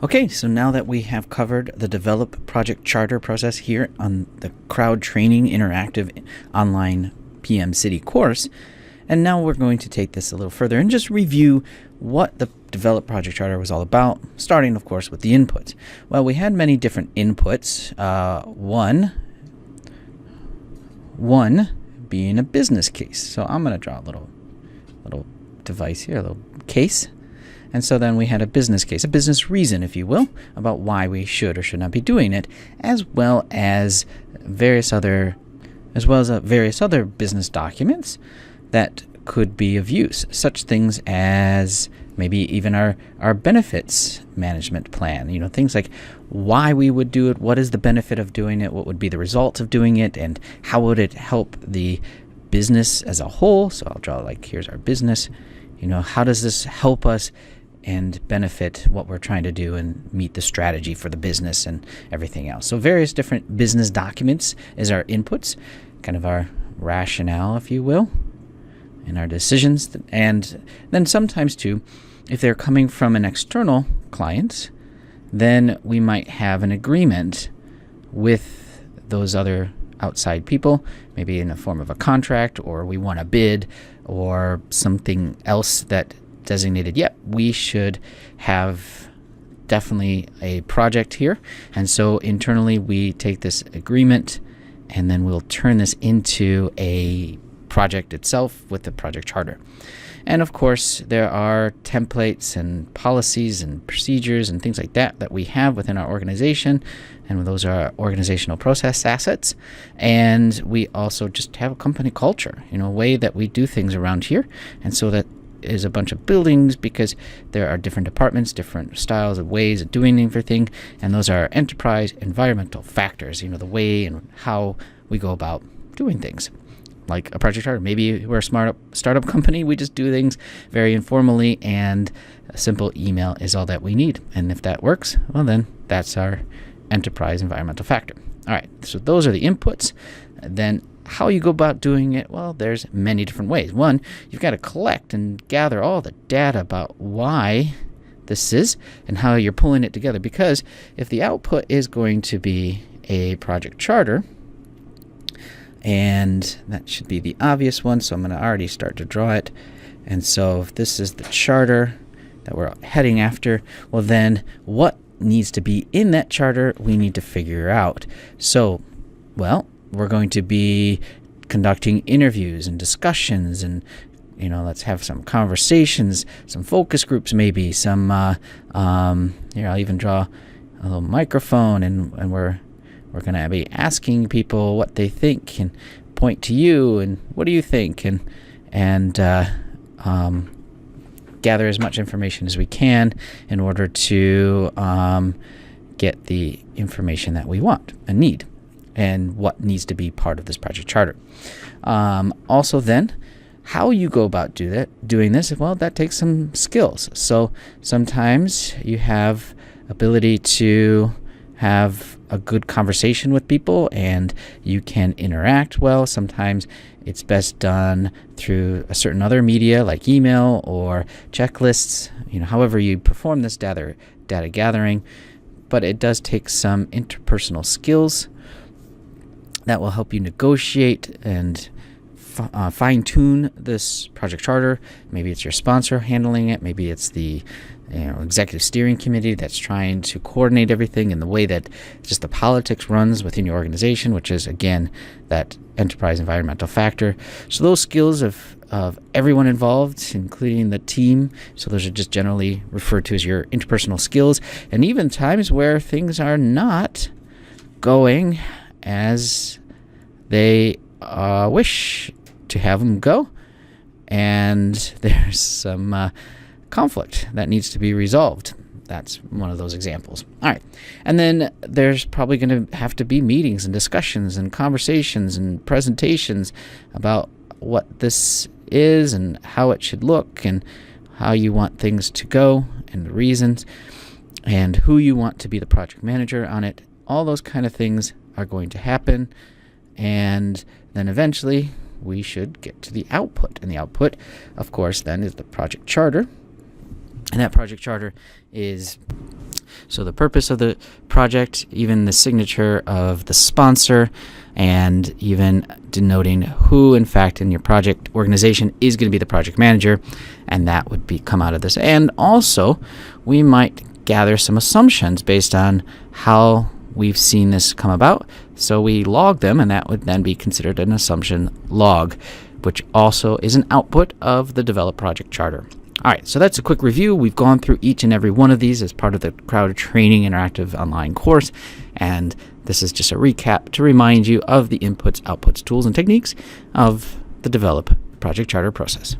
Okay, so now that we have covered the Develop Project Charter process here on the Crowd Training Interactive Online PM City course, and now we're going to take this a little further and just review what the Develop Project Charter was all about, starting, of course, with the inputs. Well, we had many different inputs, one being a business case. So I'm going to draw a little device here, a little case. And so then we had a business case, a business reason, if you will, about why we should or should not be doing it, as well as various other business documents that could be of use, such things as maybe even our benefits management plan, things like why we would do it, what is the benefit of doing it, what would be the result of doing it, and how would it help the business as a whole. So I'll draw here's our business, how does this help us and benefit what we're trying to do and meet the strategy for the business and everything else. So various different business documents is our inputs, kind of our rationale, if you will, and our decisions. And then sometimes too, if they're coming from an external client, then we might have an agreement with those other outside people, maybe in the form of a contract, or we want a bid or something else that designated, we should have definitely a project here. And so internally we take this agreement and then we'll turn this into a project itself with the project charter. And of course, there are templates and policies and procedures and things like that we have within our organization. And those are organizational process assets. And we also just have a company culture, a way that we do things around here. And so that is a bunch of buildings because there are different departments, different styles of ways of doing everything. And those are enterprise environmental factors, the way and how we go about doing things. Like a project charter. Maybe we're a startup company. We just do things very informally, and a simple email is all that we need. And if that works, well, then that's our enterprise environmental factor. All right, so those are the inputs. Then how you go about doing it, well, there's many different ways. One, you've got to collect and gather all the data about why this is and how you're pulling it together. Because if the output is going to be a project charter, and that should be the obvious one, so I'm going to already start to draw it. And so if this is the charter that we're heading after, well then what needs to be in that charter we need to figure out. So, well, we're going to be conducting interviews and discussions and let's have some conversations, some focus groups maybe, some here I'll even draw a little microphone and we're going to be asking people what they think and point to you and what do you think and gather as much information as we can in order to get the information that we want and need and what needs to be part of this project charter. Also then, how you go about doing this, well, that takes some skills. So sometimes you have ability to have a good conversation with people and you can interact well. Sometimes it's best done through a certain other media like email or checklists, however you perform this data gathering. But it does take some interpersonal skills that will help you negotiate and fine-tune this project charter. Maybe it's your sponsor handling it. Maybe it's the executive steering committee that's trying to coordinate everything in the way that just the politics runs within your organization, which is, again, that enterprise environmental factor. So those skills of everyone involved, including the team, so those are just generally referred to as your interpersonal skills. And even times where things are not going as they wish to have them go, and there's some conflict that needs to be resolved. That's one of those examples. All right. And then there's probably going to have to be meetings and discussions and conversations and presentations about what this is and how it should look and how you want things to go and the reasons and who you want to be the project manager on it. All those kind of things are going to happen. And then eventually we should get to the output. And the output, of course, then is the project charter. And that project charter is So the purpose of the project, even the signature of the sponsor, and even denoting who, in fact, in your project organization is going to be the project manager, and that would come out of this. And also, we might gather some assumptions based on how we've seen this come about. So we log them, and that would then be considered an assumption log, which also is an output of the Develop Project Charter. All right, so that's a quick review. We've gone through each and every one of these as part of the Crowd Training Interactive Online course, and this is just a recap to remind you of the inputs, outputs, tools, and techniques of the Develop Project Charter process.